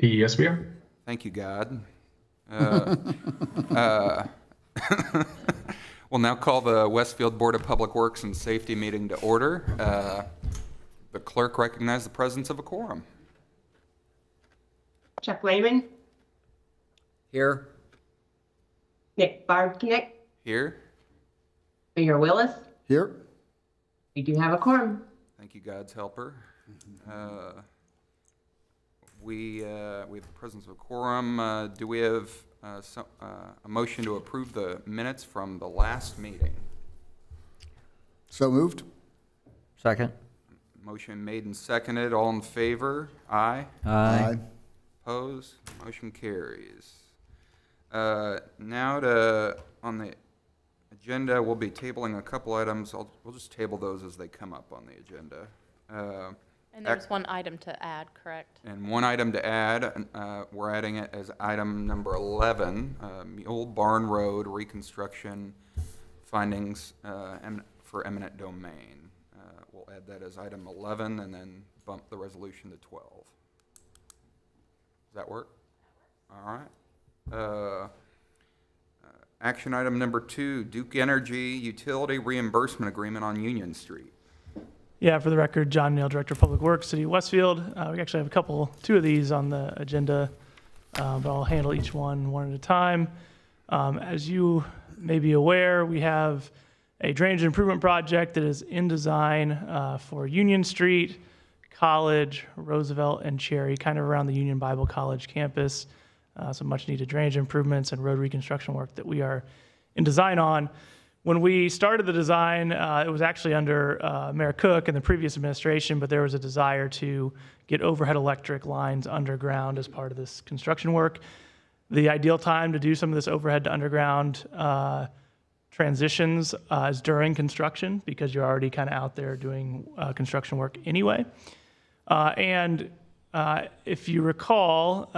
Yes, we are. Thank you, God. Uh, We'll now call the Westfield Board of Public Works and Safety meeting to order. The clerk recognized the presence of a quorum. Chuck Lehman, Here. Nick Barbnick, Here. Mayor Willis. Here. We do have a quorum. Thank you, God's helper. We have the presence of a quorum. Do we have a motion to approve the minutes from the last meeting? So moved. Second. Motion made and seconded. All in favor? Aye. Aye. Opposed? Motion carries. Now on the agenda, we'll be tabling a couple items. We'll just table those as they come up on the agenda. And there's one item to add, correct? And one item to add, we're adding it as item number 11, Mule Barn Road reconstruction findings for eminent domain. We'll add that as item 11 and then bump the resolution to 12. Does that work? All right. Action item number 2, Duke Energy utility reimbursement agreement on Union Street. Yeah, for the record, John Neal, Director of Public Works, City of Westfield. We actually have two of these on the agenda, but I'll handle each one at a time. As you may be aware, we have a drainage improvement project that is in design for Union Street, College, Roosevelt, and Cherry, kind of around the Union Bible College campus. Some much needed drainage improvements and road reconstruction work that we are in design on. When we started the design, it was actually under Mayor Cook and the previous administration, but there was a desire to get overhead electric lines underground as part of this construction work. The ideal time to do some of this overhead to underground transitions is during construction, because you're already kind of out there doing construction work anyway. If you recall,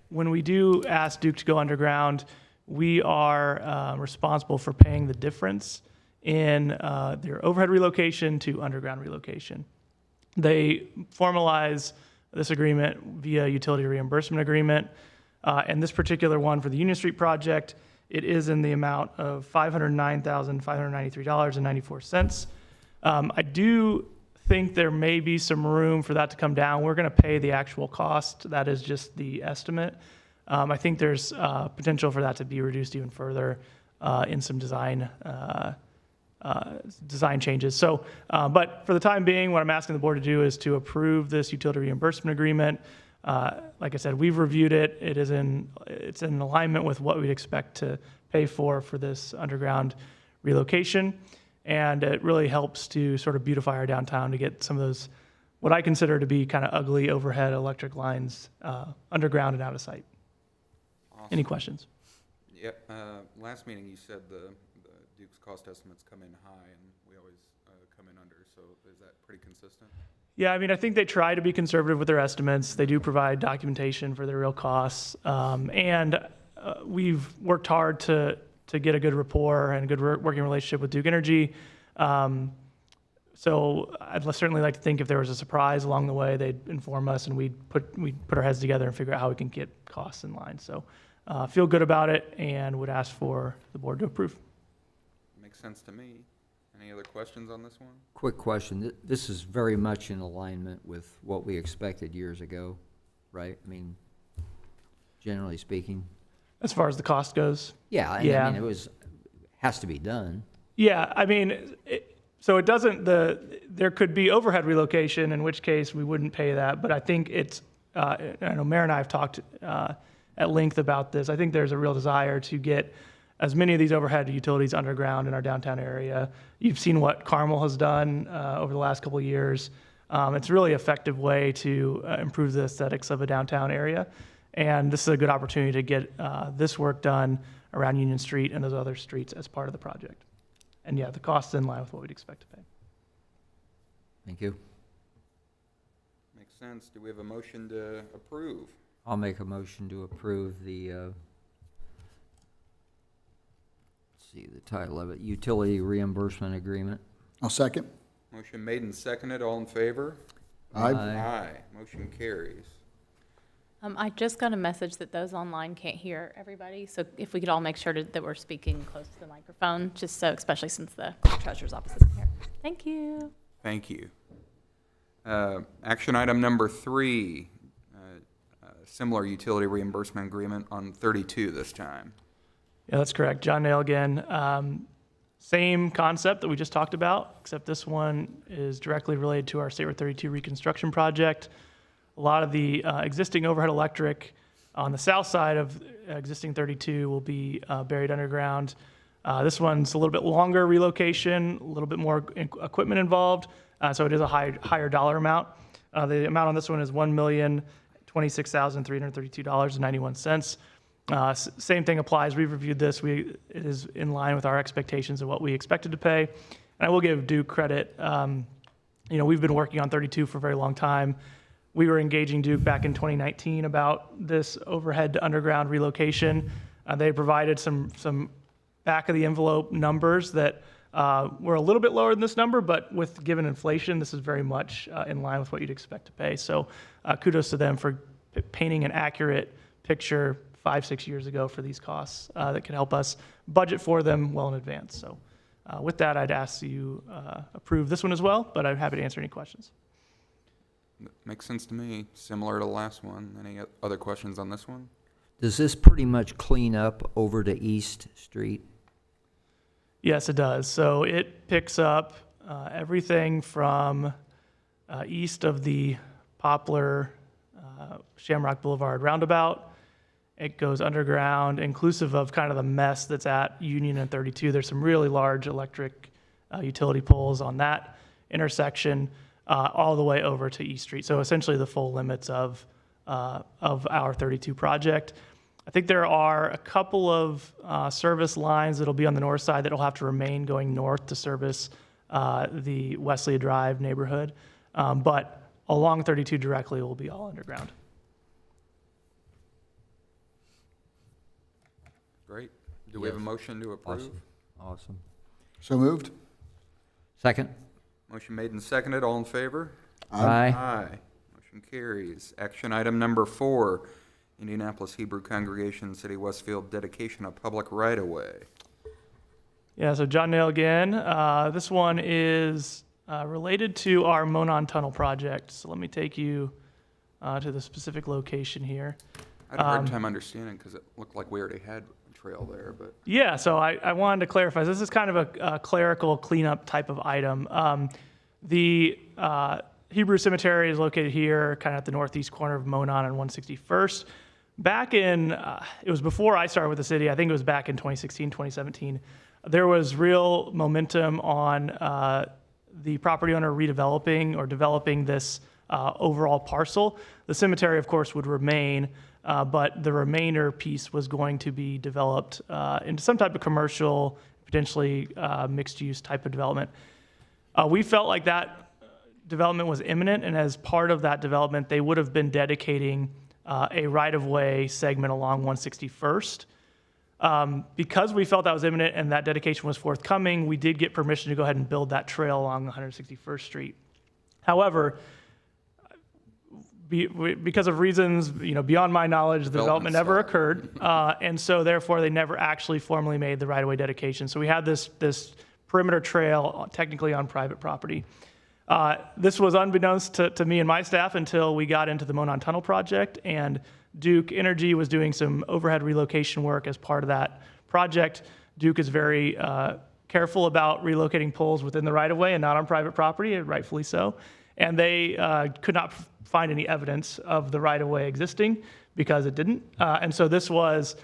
when we do ask Duke to go underground, we are responsible for paying the difference in their overhead relocation to underground relocation. They formalize this agreement via utility reimbursement agreement. And this particular one for the Union Street project, it is in the amount of $509,593.94. I do think there may be some room for that to come down. We're going to pay the actual cost. That is just the estimate. I think there's potential for that to be reduced even further in some design changes. So, but for the time being, what I'm asking the board to do is to approve this utility reimbursement agreement. Like I said, we've reviewed it. It's in alignment with what we'd expect to pay for this underground relocation. And it really helps to sort of beautify our downtown to get some of those, what I consider to be kind of ugly overhead electric lines underground and out of sight. Awesome. Any questions? Yep. Last meeting you said the Duke's cost estimates come in high and we always come in under. So is that pretty consistent? Yeah, I mean, I think they try to be conservative with their estimates. They do provide documentation for their real costs. We've worked hard to get a good rapport and a good working relationship with Duke Energy. So I'd certainly like to think if there was a surprise along the way, they'd inform us and we'd put our heads together and figure out how we can get costs in line. So feel good about it and would ask for the board to approve. Makes sense to me. Any other questions on this one? Quick question. This is very much in alignment with what we expected years ago, right? I mean, generally speaking. As far as the cost goes? Yeah, I mean, has to be done. Yeah, I mean, so it doesn't, there could be overhead relocation, in which case we wouldn't pay that, but I think I know Mayor and I have talked at length about this. I think there's a real desire to get as many of these overhead utilities underground in our downtown area. You've seen what Carmel has done over the last couple of years. It's a really effective way to improve the aesthetics of a downtown area. And this is a good opportunity to get this work done around Union Street and those other streets as part of the project. And yeah, the cost is in line with what we'd expect to pay. Thank you. Makes sense. Do we have a motion to approve? I'll make a motion to approve the, the title of it, Utility Reimbursement Agreement. I'll second. Motion made and seconded. All in favor? Aye. Aye. Motion carries. I just got a message that those online can't hear everybody, so if we could all make sure that we're speaking close to the microphone, just so, especially since the treasurer's office isn't here. Thank you. Thank you. Action item number 3, similar utility reimbursement agreement on 32 this time. Yeah, that's correct. John Nail again. Same concept that we just talked about, except this one is directly related to our State Road 32 reconstruction project. A lot of the existing overhead electric on the south side of existing 32 will be buried underground. This one's a little bit longer relocation, a little bit more equipment involved, so it is a higher dollar amount. The amount on this one is $1,026,332.91. Same thing applies. We've reviewed this. It is in line with our expectations of what we expected to pay. And I will give Duke credit. We've been working on 32 for a very long time. We were engaging Duke back in 2019 about this overhead to underground relocation. They provided some back of the envelope numbers that were a little bit lower than this number, but with given inflation, this is very much in line with what you'd expect to pay. So kudos to them for painting an accurate picture 5-6 years ago for these costs that could help us budget for them well in advance. So with that, I'd ask you approve this one as well, but I'm happy to answer any questions. Makes sense to me, similar to the last one. Any other questions on this one? Does this pretty much clean up over to East Street? Yes, it does. So it picks up everything from east of the Poplar Shamrock Boulevard roundabout. It goes underground, inclusive of kind of the mess that's at Union and 32. There's some really large electric utility poles on that intersection, all the way over to East Street. So essentially the full limits of our 32 project. I think there are a couple of service lines that'll be on the north side that'll have to remain going north to service the Wesley Drive neighborhood. But along 32 directly will be all underground. Great. Do we have a motion to approve? Awesome. So moved. Second? Motion made and seconded. All in favor? Aye. Aye. Motion carries. Action item number 4, Indianapolis Hebrew Congregation City Westfield dedication of public right-of-way. Yeah, so John Nail again. This one is related to our Monon Tunnel project. So let me take you to the specific location here. I had a hard time understanding because it looked like we already had a trail there, but Yeah, so I wanted to clarify. This is kind of a clerical cleanup type of item. The Hebrew Cemetery is located here, kind of at the northeast corner of Monon and 161st. Back in, it was before I started with the city, I think it was back in 2016, 2017, there was real momentum on the property owner redeveloping or developing this overall parcel. The cemetery, of course, would remain, but the remainder piece was going to be developed into some type of commercial, potentially mixed-use type of development. We felt like that development was imminent, and as part of that development, they would have been dedicating a right-of-way segment along 161st. Because we felt that was imminent and that dedication was forthcoming, we did get permission to go ahead and build that trail along 161st Street. However, because of reasons beyond my knowledge, the development never occurred, and so therefore they never actually formally made the right-of-way dedication. So we had this perimeter trail technically on private property. This was unbeknownst to me and my staff until we got into the Monon Tunnel project, and Duke Energy was doing some overhead relocation work as part of that project. Duke is very careful about relocating poles within the right-of-way and not on private property, rightfully so. And they could not find any evidence of the right-of-way existing because it didn't. And so this was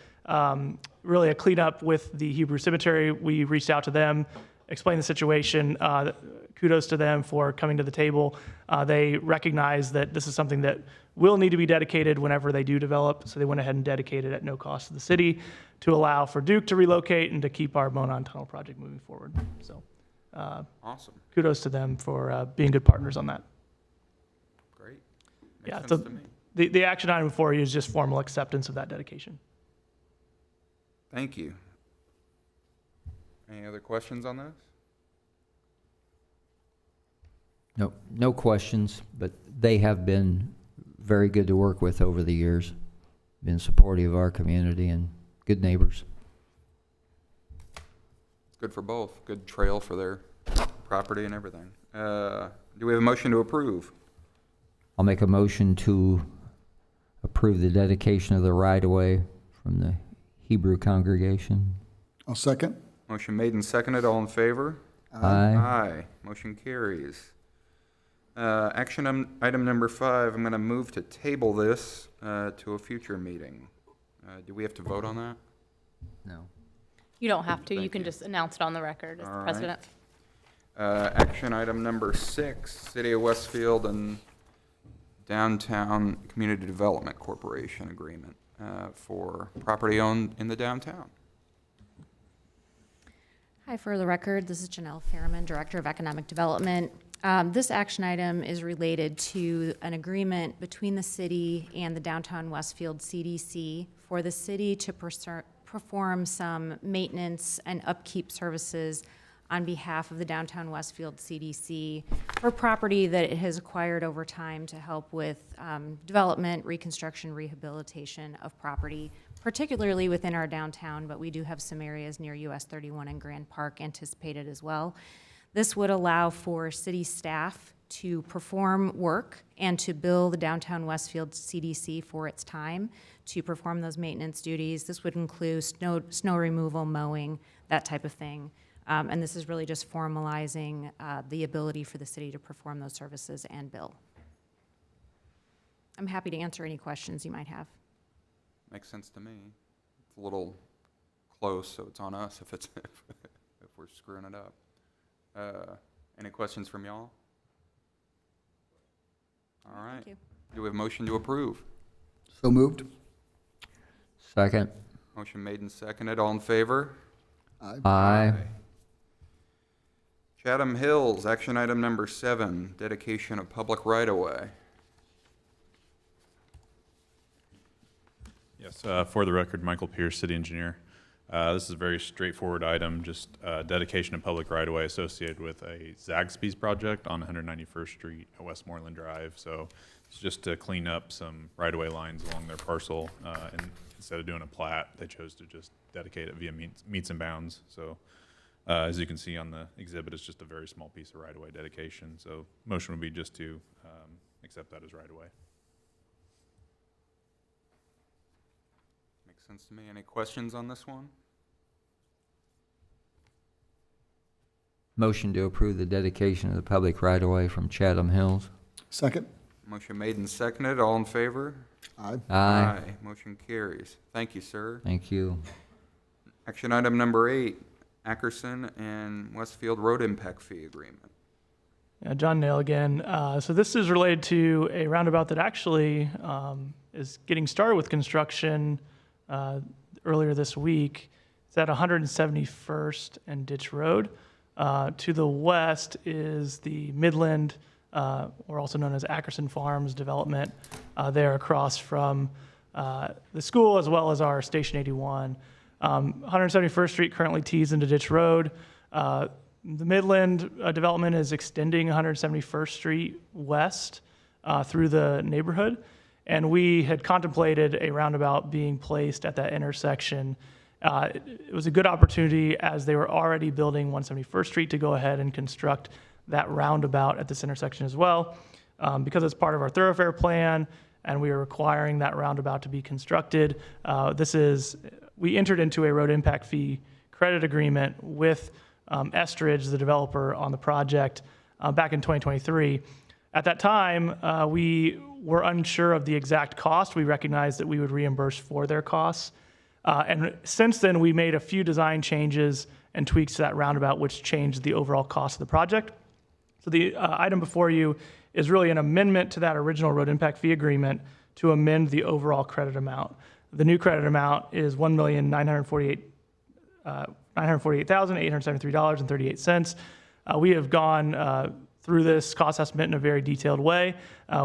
really a cleanup with the Hebrew Cemetery. We reached out to them, explained the situation. Kudos to them for coming to the table. They recognize that this is something that will need to be dedicated whenever they do develop, so they went ahead and dedicated at no cost to the city to allow for Duke to relocate and to keep our Monon Tunnel project moving forward. So awesome. kudos to them for being good partners on that. Great. Makes Yeah, sense so to me. the action item before you is just formal acceptance of that dedication. Thank you. Any other questions on this? No questions, but they have been very good to work with over the years. Been supportive of our community and good neighbors. It's good for both. Good trail for their property and everything. Do we have a motion to approve? I'll make a motion to approve the dedication of the right-of-way from the Hebrew congregation. I'll second. Motion made and seconded. All in favor? Aye. Aye. Motion carries. Item number 5, I'm going to move to table this to a future meeting. Do we have to vote on that? No. You don't have to. You Thank can you. just announce it on the record as All the right. president. Action item number 6, City of Westfield and Downtown Community Development Corporation agreement for property owned in the downtown. Hi, for the record, this is Janelle Fairman, Director of Economic Development. This action item is related to an agreement between the city and the Downtown Westfield CDC for the city to perform some maintenance and upkeep services on behalf of the Downtown Westfield CDC for property that it has acquired over time to help with development, reconstruction, rehabilitation of property, particularly within our downtown, but we do have some areas near US 31 and Grand Park anticipated as well. This would allow for city staff to perform work and to bill the Downtown Westfield CDC for its time to perform those maintenance duties. This would include snow removal, mowing, that type of thing. And this is really just formalizing the ability for the city to perform those services and bill. I'm happy to answer any questions you might have. Makes sense to me. It's a little close, so it's on us if it's if we're screwing it up. Any questions from y'all? All right. Thank you. Do we have a motion to approve? So moved. Second. Motion made and seconded. All in favor? Aye. Chatham Hills, action item number 7, dedication of public right-of-way. Yes, for the record, Michael Pierce, city engineer. This is a very straightforward item, just dedication of public right-of-way associated with a Zaxby's project on 191st Street at Westmoreland Drive. So it's just to clean up some right-of-way lines along their parcel. And instead of doing a plat, they chose to just dedicate it via meets and bounds. So as you can see on the exhibit, it's just a very small piece of right-of-way dedication. So motion would be just to accept that as right-of-way. Makes sense to me. Any questions on this one? Motion to approve the dedication of the public right-of-way from Chatham Hills. Second. Motion made and seconded. All in favor? Aye. Aye. Motion carries. Thank you, sir. Thank you. Action item number 8, Ackerson and Westfield Road Impact Fee Agreement. John Nail again. So this is related to a roundabout that actually is getting started with construction earlier this week. It's at 171st and Ditch Road. To the west is the Midland, or also known as Ackerson Farms development, there across from the school as well as our Station 81. 171st Street currently tees into Ditch Road. The Midland development is extending 171st Street west through the neighborhood, and we had contemplated a roundabout being placed at that intersection. It was a good opportunity, as they were already building 171st Street, to go ahead and construct that roundabout at this intersection as well. Because it's part of our thoroughfare plan and we are requiring that roundabout to be constructed, we entered into a road impact fee credit agreement with Estridge, the developer on the project, back in 2023. At that time, we were unsure of the exact cost. We recognized that we would reimburse for their costs. And since then, we made a few design changes and tweaks to that roundabout, which changed the overall cost of the project. So the item before you is really an amendment to that original road impact fee agreement to amend the overall credit amount. The new credit amount is $1,948,873.38. We have gone through this cost estimate in a very detailed way.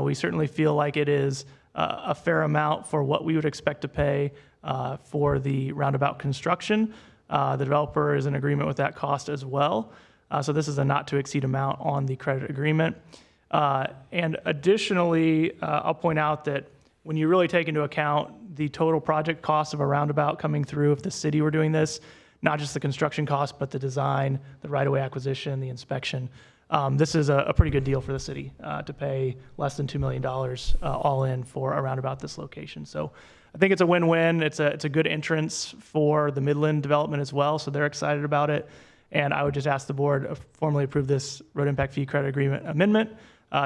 We certainly feel like it is a fair amount for what we would expect to pay for the roundabout construction. The developer is in agreement with that cost as well. So this is a not to exceed amount on the credit agreement. And additionally, I'll point out that when you really take into account the total project cost of a roundabout coming through, if the city were doing this, not just the construction cost, but the design, the right-of-way acquisition, the inspection, this is a pretty good deal for the city to pay less than $2 million all in for a roundabout this location. So I think it's a win-win. It's a good entrance for the Midland development as well, so they're excited about it. And I would just ask the board to formally approve this road impact fee credit agreement amendment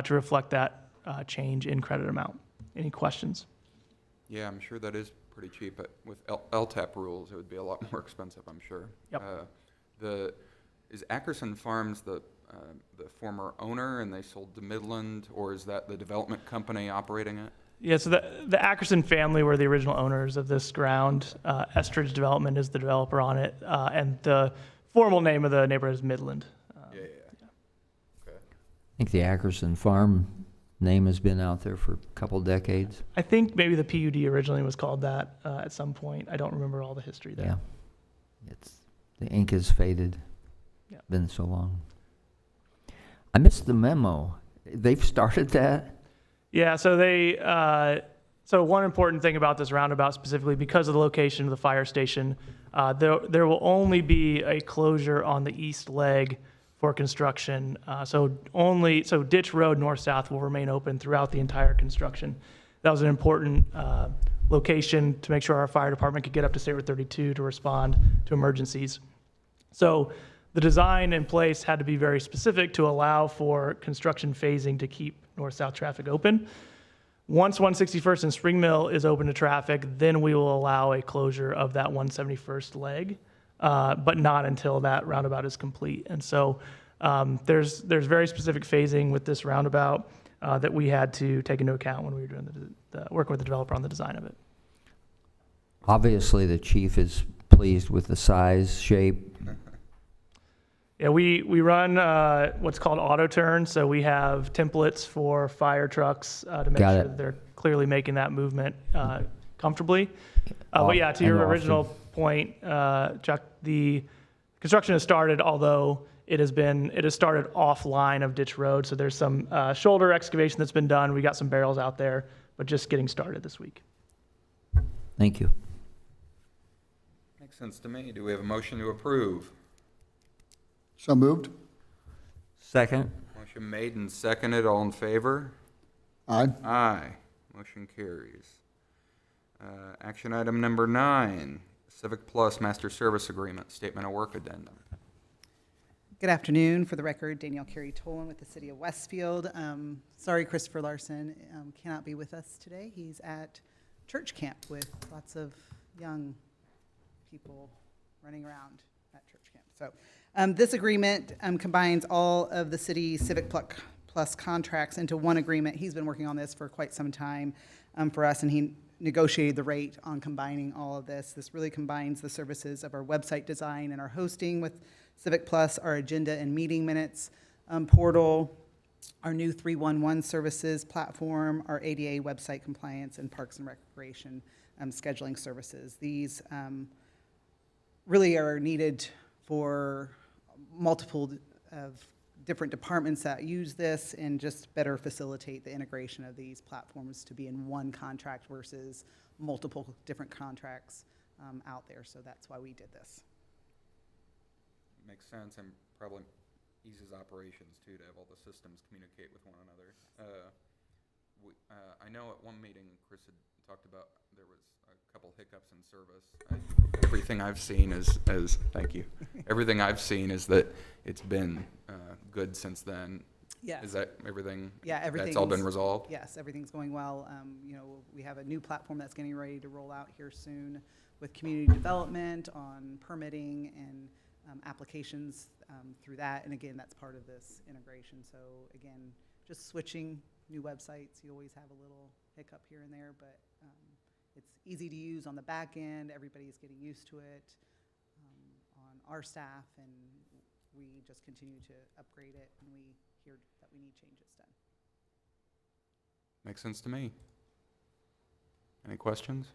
to reflect that change in credit amount. Any questions? Yeah, I'm sure that is pretty cheap, but with LTAP rules, it would be a lot more expensive, I'm sure. Yep. Is Ackerson Farms the former owner and they sold to Midland, or is that the development company operating it? Yeah, so the Ackerson family were the original owners of this ground. Estridge Development is the developer on it, and the formal name of the neighborhood is Midland. Yeah. Okay. I think the Ackerson Farm name has been out there for a couple decades. I think maybe the PUD originally was called that at some point. I don't remember all the history there. Yeah. The ink has faded. Yeah. Been so long. I missed the memo. They've started that? Yeah, so so one important thing about this roundabout specifically, because of the location of the fire station, there will only be a closure on the east leg for construction. So Ditch Road north-south will remain open throughout the entire construction. That was an important location to make sure our fire department could get up to State Road 32 to respond to emergencies. So the design in place had to be very specific to allow for construction phasing to keep north-south traffic open. Once 161st and Spring Mill is open to traffic, then we will allow a closure of that 171st leg, but not until that roundabout is complete. And so there's very specific phasing with this roundabout that we had to take into account when we were doing working with the developer on the design of it. Obviously, the chief is pleased with the size, shape. Yeah, we run what's called auto turn, so we have templates for fire trucks to make Got sure it. that they're clearly making that movement comfortably. But yeah, to And your often. original point, Chuck, the construction has started, although it has started offline of Ditch Road, so there's some shoulder excavation that's been done. We got some barrels out there, but just getting started this week. Thank you. Makes sense to me. Do we have a motion to approve? So moved. Second? Motion made and seconded. All in favor? Aye. Aye. Motion carries. Action item number 9, Civic Plus Master Service Agreement, Statement of Work Addendum. Good afternoon. For the record, Danielle Carey-Tolan with the City of Westfield. Sorry, Christopher Larson cannot be with us today. He's at church camp with lots of young people running around at church camp. So this agreement combines all of the city's Civic Plus contracts into one agreement. He's been working on this for quite some time for us, and he negotiated the rate on combining all of this. This really combines the services of our website design and our hosting with Civic Plus, our agenda and meeting minutes portal, our new 311 services platform, our ADA website compliance, and Parks and Recreation scheduling services. These really are needed for multiple of different departments that use this and just better facilitate the integration of these platforms to be in one contract versus multiple different contracts out there. So that's why we did this. Makes sense, and probably eases operations too, to have all the systems communicate with one another. I know at one meeting, Chris had talked about there was a couple hiccups in service. Everything I've seen thank you. Everything I've seen is that it's been good since then. Yes. Is that everything? Yeah, That's all been everything's- resolved? Yes, everything's going well. We have a new platform that's getting ready to roll out here soon with community development on permitting and applications through that. And again, that's part of this integration. So again, just switching new websites, you always have a little hiccup here and there, but it's easy to use on the back end. Everybody's getting used to it on our staff, and we just continue to upgrade it, and we hear that we need changes done. Makes sense to me. Any questions?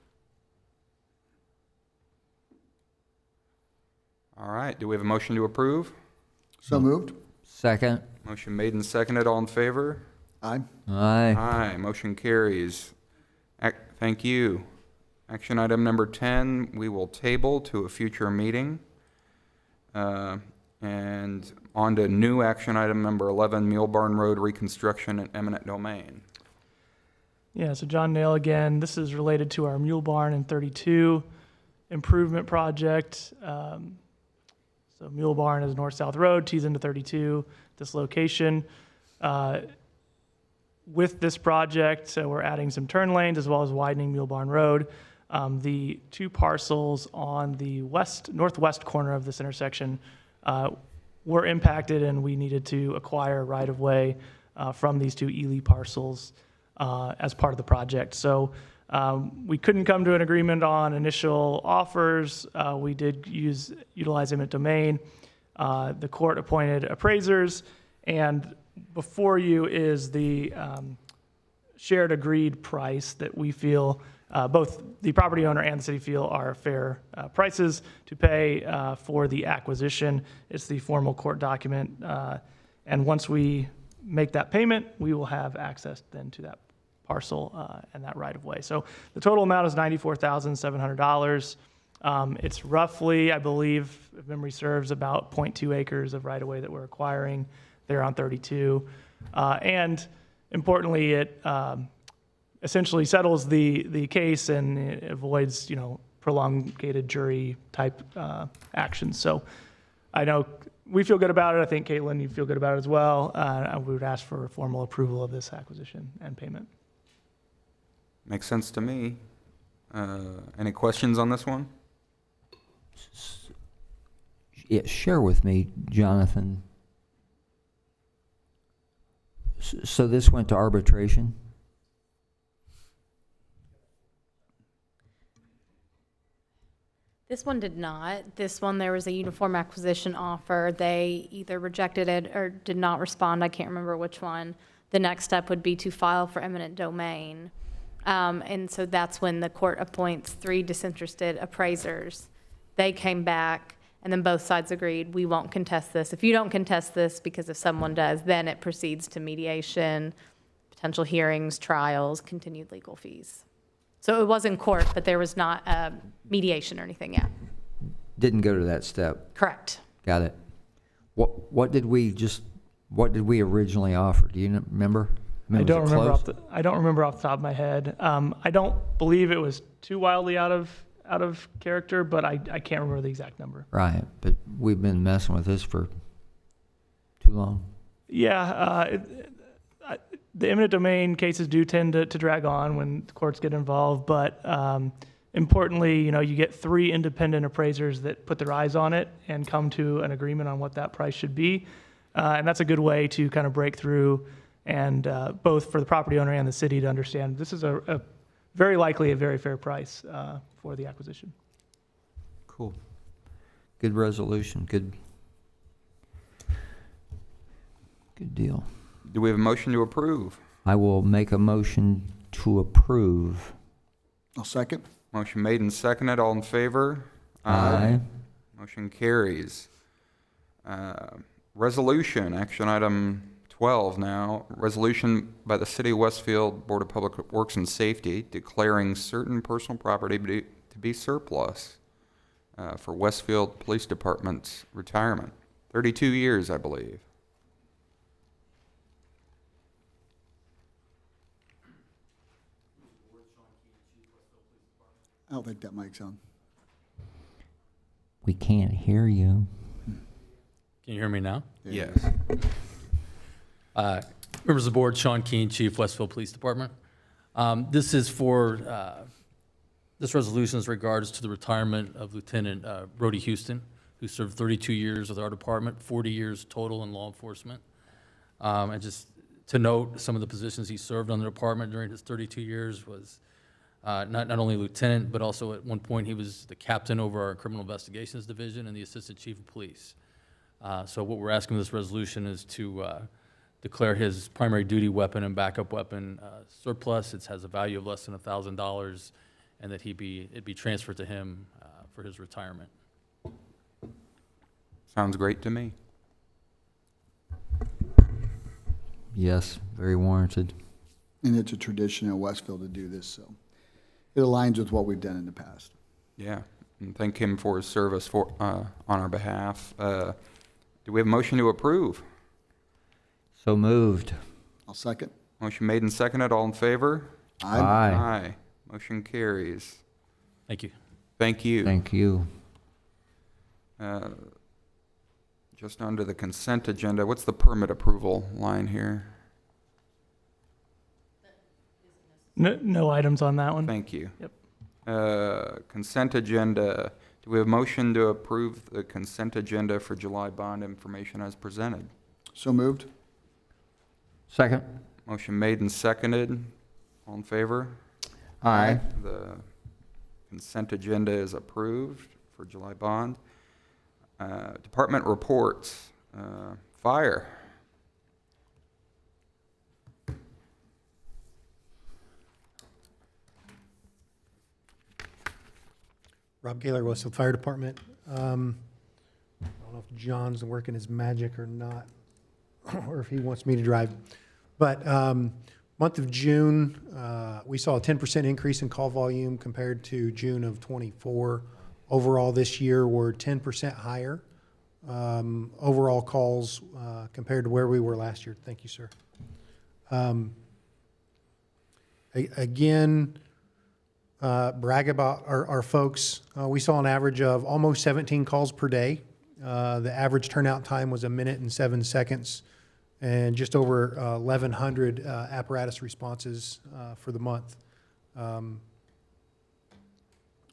All right, do we have a motion to approve? So moved. Second? Motion made and seconded, all in favor? Aye. Aye. Aye, motion carries. Thank you. Action item number 10, we will table to a future meeting. And on to new action item number 11, Mule Barn Road reconstruction and eminent domain. Yeah, so John Nail again. This is related to our Mule Barn and 32 improvement project. So Mule Barn is a north-south road, tees into 32, this location. With this project, we're adding some turn lanes as well as widening Mule Barn Road. The two parcels on the northwest corner of this intersection were impacted, and we needed to acquire right-of-way from these two Ely parcels as part of the project. So we couldn't come to an agreement on initial offers. We did utilize eminent domain. The court appointed appraisers, and before you is the shared agreed price that we feel both the property owner and the city feel are fair prices to pay for the acquisition. It's the formal court document, and once we make that payment, we will have access then to that parcel and that right of way. So the total amount is $94,700. It's roughly, I believe, if memory serves, about 0.2 acres of right of way that we're acquiring there on 32. And importantly, it essentially settles the case and it avoids, prolongated jury type actions. So I know we feel good about it. I think, Caitlin, you feel good about it as well. We would ask for formal approval of this acquisition and payment. Makes sense to me. Any questions on this one? Yeah, share with me, Jonathan. So this went to arbitration? This one did not. This one, there was a uniform acquisition offer. They either rejected it or did not respond. I can't remember which one. The next step would be to file for eminent domain. And so that's when the court appoints 3 disinterested appraisers. They came back, and then both sides agreed, we won't contest this. If you don't contest this, because if someone does, then it proceeds to mediation, potential hearings, trials, continued legal fees. So it was in court, but there was not mediation or anything yet. Didn't go to that step. Correct. Got it. What did we originally offer? Do you remember? I mean, don't was it remember close? I don't remember off the top of my head. I don't believe it was too wildly out of character, but I can't remember the exact number. Right, but we've been messing with this for too long. Yeah, the eminent domain cases do tend to drag on when the courts get involved, but importantly, you get 3 independent appraisers that put their eyes on it and come to an agreement on what that price should be, and that's a good way to kind of break through, and both for the property owner and the city to understand this is a very likely a very fair price for the acquisition. Cool. Good resolution. Good deal. Do we have a motion to approve? I will make a motion to approve. I'll second. Motion made and seconded. All in favor? Aye. Motion carries. Resolution, action item 12 now. Resolution by the City of Westfield Board of Public Works and Safety declaring certain personal property to be surplus for Westfield Police Department's retirement. 32 years, I believe. I don't think that mic's on. We can't hear you. Can you hear me now? Yes. Members of the board, Sean Keane, Chief, Westfield Police Department. This is for, this resolution is regards to the retirement of Lieutenant Brody Houston, who served 32 years with our department, 40 years total in law enforcement. And just to note, some of the positions he served on the department during his 32 years was not only lieutenant, but also at one point he was the captain over our criminal investigations division and the assistant chief of police. So what we're asking with this resolution is to declare his primary duty weapon and backup weapon surplus. It has a value of less than $1,000, and that it be transferred to him for his retirement. Sounds great to me. Yes, very warranted. And it's a tradition in Westfield to do this, so it aligns with what we've done in the past. Yeah, and thank him for his service on our behalf. Do we have a motion to approve? So moved. I'll second. Motion made and seconded. All in favor? Aye. Aye. Motion carries. Thank you. Thank you. Thank you. Just under the consent agenda, what's the permit approval line here? No items on that one. Thank you. Yep. Consent agenda. Do we have a motion to approve the consent agenda for July bond information as presented? So moved. Second. Motion made and seconded. All in favor? Aye. The consent agenda is approved for July bond. Department reports. Fire. Rob Gaylor, Westfield Fire Department. I don't know if John's working his magic or not, or if he wants me to drive. But month of June, we saw a 10% increase in call volume compared to June of '24. Overall this year, we're 10% higher. Overall calls compared to where we were last year. Thank you, sir. Again, brag about our folks. We saw an average of almost 17 calls per day. The average turnout time was 1 minute and 7 seconds, and just over 1,100 apparatus responses for the month. A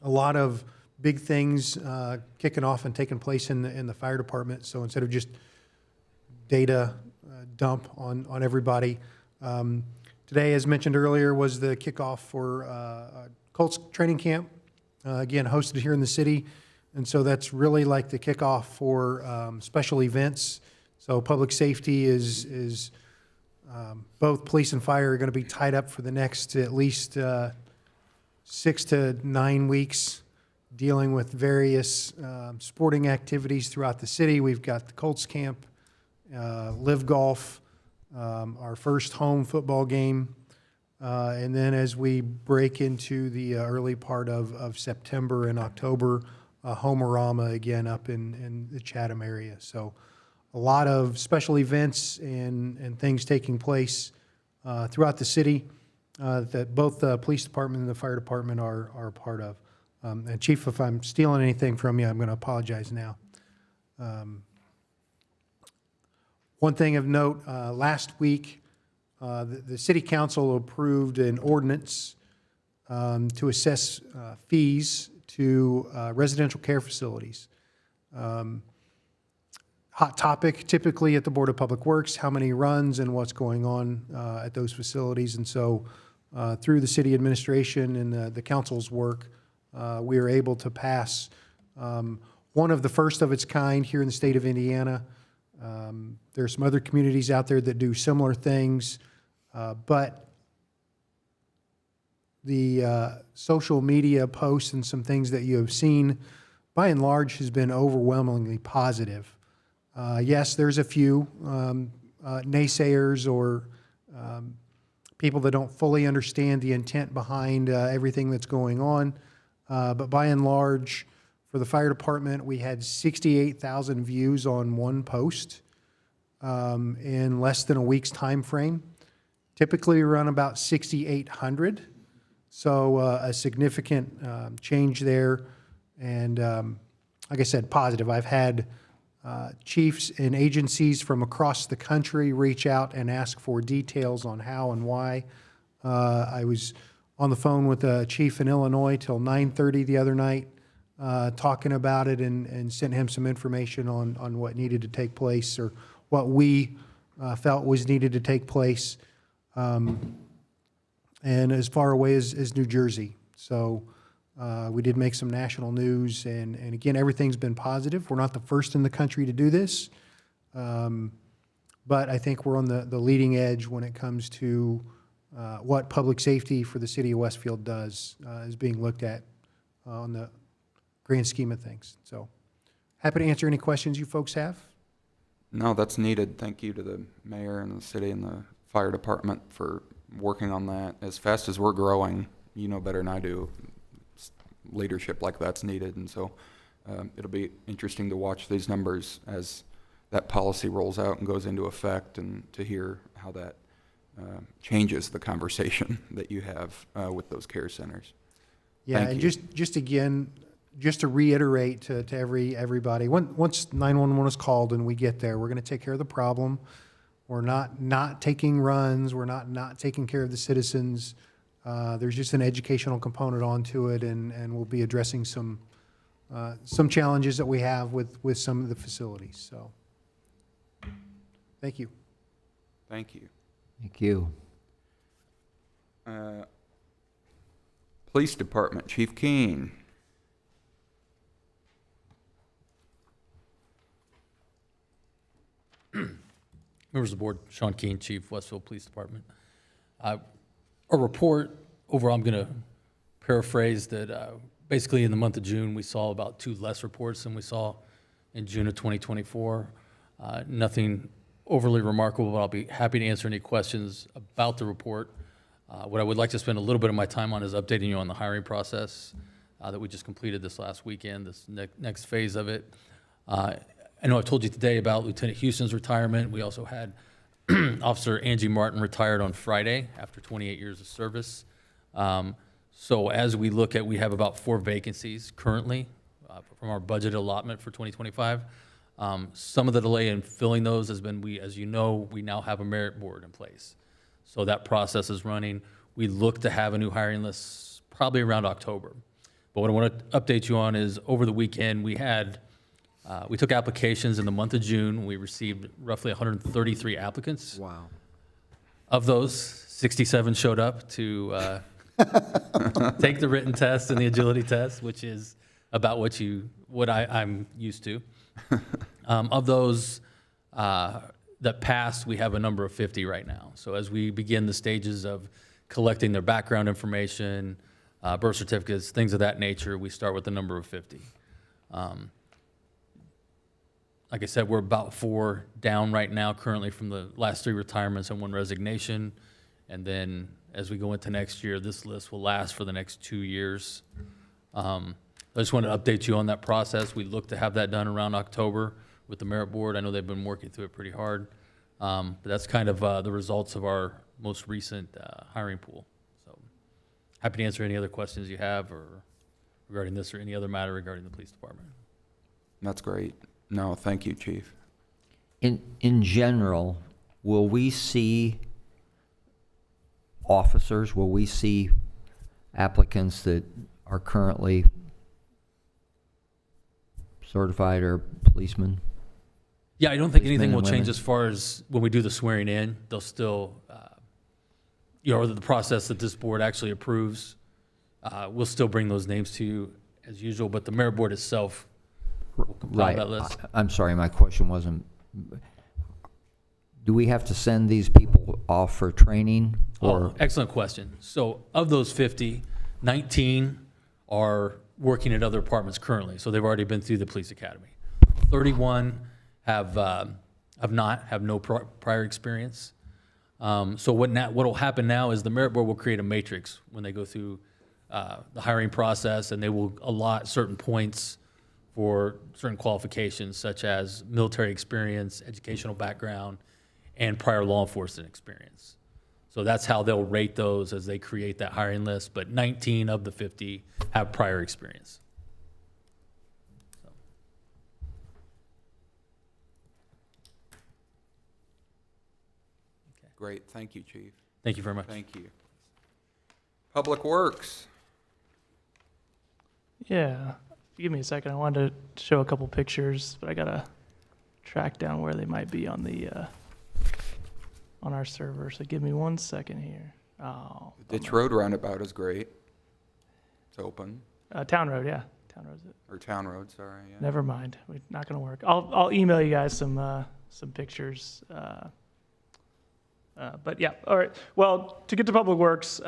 lot of big things kicking off and taking place in the fire department. So instead of just data dump on everybody, today, as mentioned earlier, was the kickoff for Colts training camp, again, hosted here in the city. And so that's really like the kickoff for special events. So public safety is both police and fire are going to be tied up for the next at least 6 to 9 weeks, dealing with various sporting activities throughout the city. We've got the Colts camp, Live Golf, our first home football game. And then as we break into the early part of September and October, Homerama again up in the Chatham area. So a lot of special events and things taking place throughout the city that both the police department and the fire department are a part of. And Chief, if I'm stealing anything from you, I'm going to apologize now. One thing of note, last week, the city council approved an ordinance to assess fees to residential care facilities. Hot topic typically at the Board of Public Works, how many runs and what's going on at those facilities. And so through the city administration and the council's work, we are able to pass one of the first of its kind here in the state of Indiana. There are some other communities out there that do similar things, but the social media posts and some things that you have seen, by and large, has been overwhelmingly positive. Yes, there's a few naysayers or people that don't fully understand the intent behind everything that's going on, but by and large, for the fire department, we had 68,000 views on one post in less than a week's time frame. Typically, we run about 6,800. So a significant change there. And like I said, positive. I've had chiefs and agencies from across the country reach out and ask for details on how and why. I was on the phone with a chief in Illinois till 9:30 the other night, talking about it and sent him some information on what needed to take place or what we felt was needed to take place. And as far away as New Jersey. So we did make some national news, and again, everything's been positive. We're not the first in the country to do this, but I think we're on the leading edge when it comes to what public safety for the city of Westfield does is being looked at on the grand scheme of things. So happy to answer any questions you folks have. No, that's needed. Thank you to the mayor and the city and the fire department for working on that. As fast as we're growing, you know better than I do, leadership like that's needed. And so it'll be interesting to watch these numbers as that policy rolls out and goes into effect, and to hear how that changes the conversation that you have with those care centers. Yeah, Thank and you. just again, just to reiterate to everybody, once 911 is called and we get there, we're going to take care of the problem. We're not taking runs. We're not taking care of the citizens. There's just an educational component onto it, and we'll be addressing some challenges that we have with some of the facilities. So, thank you. Thank you. Thank you. Police Department, Chief Keen. Members of the board, Sean Keane, Chief, Westfield Police Department. Our report overall, I'm going to paraphrase that basically in the month of June, we saw about 2 less reports than we saw in June of 2024. Nothing overly remarkable, but I'll be happy to answer any questions about the report. What I would like to spend a little bit of my time on is updating you on the hiring process that we just completed this last weekend, this next phase of it. I know I've told you today about Lieutenant Houston's retirement. We also had Officer Angie Martin retired on Friday after 28 years of service. So as we look at, we have about 4 vacancies currently from our budget allotment for 2025. Some of the delay in filling those has been, as you know, we now have a merit board in place. So that process is running. We look to have a new hiring list probably around October. But what I want to update you on is over the weekend, we took applications in the month of June. We received roughly 133 applicants. Wow. Of those, 67 showed up to take the written test and the agility test, which is about what I'm used to. Of those that passed, we have a number of 50 right now. So as we begin the stages of collecting their background information, birth certificates, things of that nature, we start with the number of 50. Like I said, we're about 4 down right now currently from the last 3 retirements and 1 resignation. And then as we go into next year, this list will last for the next 2 years. I just wanted to update you on that process. We look to have that done around October with the merit board. I know they've been working through it pretty hard. But that's kind of the results of our most recent hiring pool. So happy to answer any other questions you have or regarding this or any other matter regarding the police department. That's great. No, thank you, Chief. In general, will we see officers, will we see applicants that are currently certified or policemen? Yeah, I don't think Policemen anything will and change women? as far as when we do the swearing in. They'll still, or the process that this board actually approves, we'll still bring those names to you as usual, but the merit board itself will compile Right. that list. I'm sorry, my question wasn't, do we have to send these people off for training? Or Excellent question. So of those 50, 19 are working at other departments currently, so they've already been through the police academy. 31 have no prior experience. So what will happen now is the merit board will create a matrix when they go through the hiring process, and they will allot certain points for certain qualifications such as military experience, educational background, and prior law enforcement experience. So that's how they'll rate those as they create that hiring list, but 19 of the 50 have prior experience. Great. Thank you, Chief. Thank you very much. Thank you. Public Works. Yeah, give me a second. I wanted to show a couple pictures, but I gotta track down where they might be on the on our server. So give me 1 second here. Oh, The Ditch bummer. Road roundabout is great. It's open. Town Road, yeah, Town Road's it. Or Town Road, sorry. Yeah. Never mind. We're not gonna work. I'll email you guys some pictures. But yeah, all right. Well, to get to Public Works,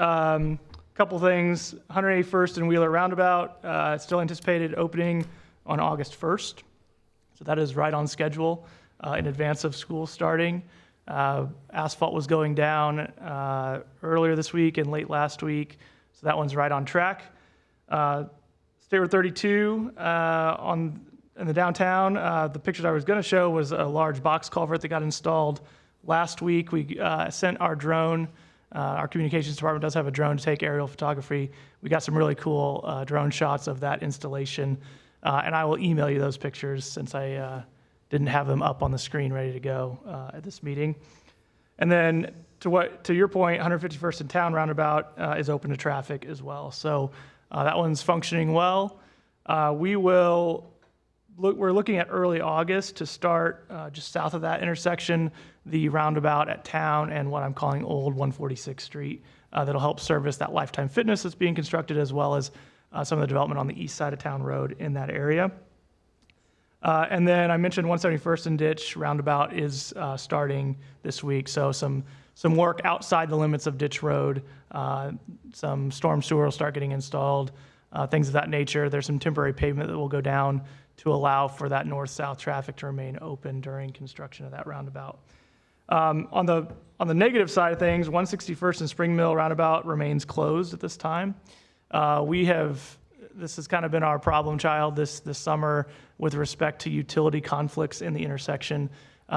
couple things. 181st and Wheeler Roundabout, still anticipated opening on August 1st. So that is right on schedule. in advance of school starting. Asphalt was going down earlier this week and late last week, so that one's right on track. State Road 32 in the downtown, the pictures I was going to show was a large box culvert that got installed last week. We sent our drone. Our communications department does have a drone to take aerial photography. We got some really cool drone shots of that installation, and I will email you those pictures since I didn't have them up on the screen ready to go at this meeting. And then to your point, 151st in Town roundabout is open to traffic as well. So that one's functioning well. We're looking at early August to start just south of that intersection, the roundabout at Town and what I'm calling Old 146th Street. That'll help service that Lifetime Fitness that's being constructed, as well as some of the development on the east side of Town Road in that area. And then I mentioned 171st and Ditch roundabout is starting this week. So some work outside the limits of Ditch Road. Some storm sewer will start getting installed, things of that nature. There's some temporary pavement that will go down to allow for that north-south traffic to remain open during construction of that roundabout. On the negative side of things, 161st and Spring Mill roundabout remains closed at this time. This has kind of been our problem child this summer with respect to utility conflicts in the intersection.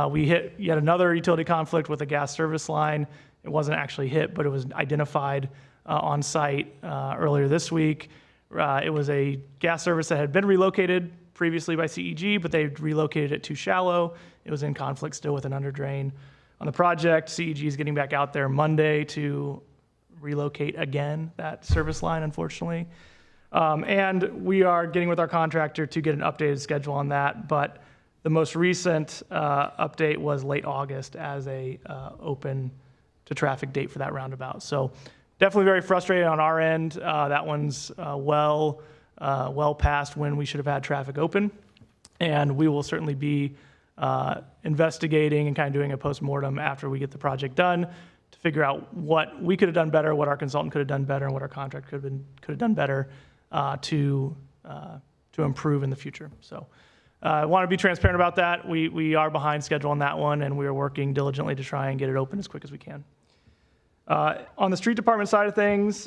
We hit yet another utility conflict with a gas service line. It wasn't actually hit, but it was identified on site earlier this week. It was a gas service that had been relocated previously by CEG, but they relocated it too shallow. It was in conflict still with an underdrain. On the project, CEG is getting back out there Monday to relocate again that service line, unfortunately. And we are getting with our contractor to get an updated schedule on that, but the most recent update was late August as a open to traffic date for that roundabout. So definitely very frustrated on our end. That one's well past when we should have had traffic open. And we will certainly be investigating and kind of doing a postmortem after we get the project done to figure out what we could have done better, what our consultant could have done better, and what our contract could have done better to improve in the future. So I want to be transparent about that. We are behind schedule on that one, and we are working diligently to try and get it open as quick as we can. On the street department side of things,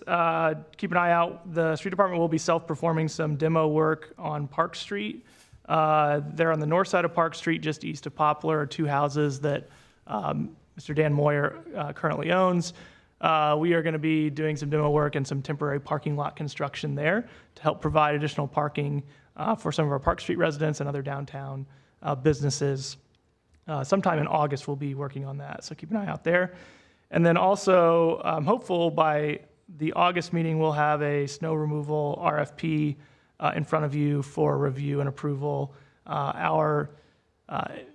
keep an eye out. The street department will be self-performing some demo work on Park Street. There on the north side of Park Street, just east of Poplar, are two houses that Mr. Dan Moyer currently owns. We are going to be doing some demo work and some temporary parking lot construction there to help provide additional parking for some of our Park Street residents and other downtown businesses. Sometime in August, we'll be working on that, so keep an eye out there. And then also, I'm hopeful by the August meeting, we'll have a snow removal RFP in front of you for review and approval.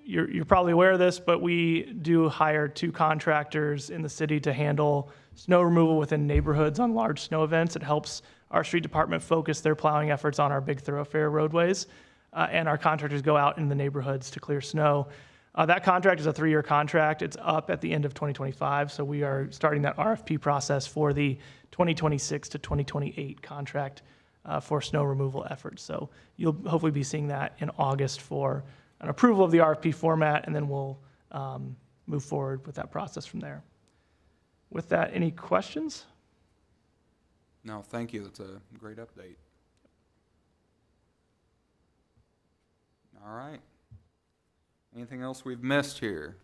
You're probably aware of this, but we do hire 2 contractors in the city to handle snow removal within neighborhoods on large snow events. It helps our street department focus their plowing efforts on our big thoroughfare roadways, and our contractors go out in the neighborhoods to clear snow. That contract is a 3-year contract. It's up at the end of 2025, so we are starting that RFP process for the 2026 to 2028 contract for snow removal efforts. So you'll hopefully be seeing that in August for an approval of the RFP format, and then we'll move forward with that process from there. With that, any questions? No, thank you. That's a great update. All right. Anything else we've missed here?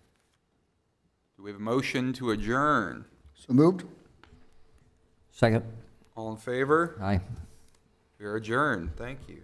Do we have a motion to adjourn? So moved? Second. All in favor? Aye. We are adjourned. Thank you.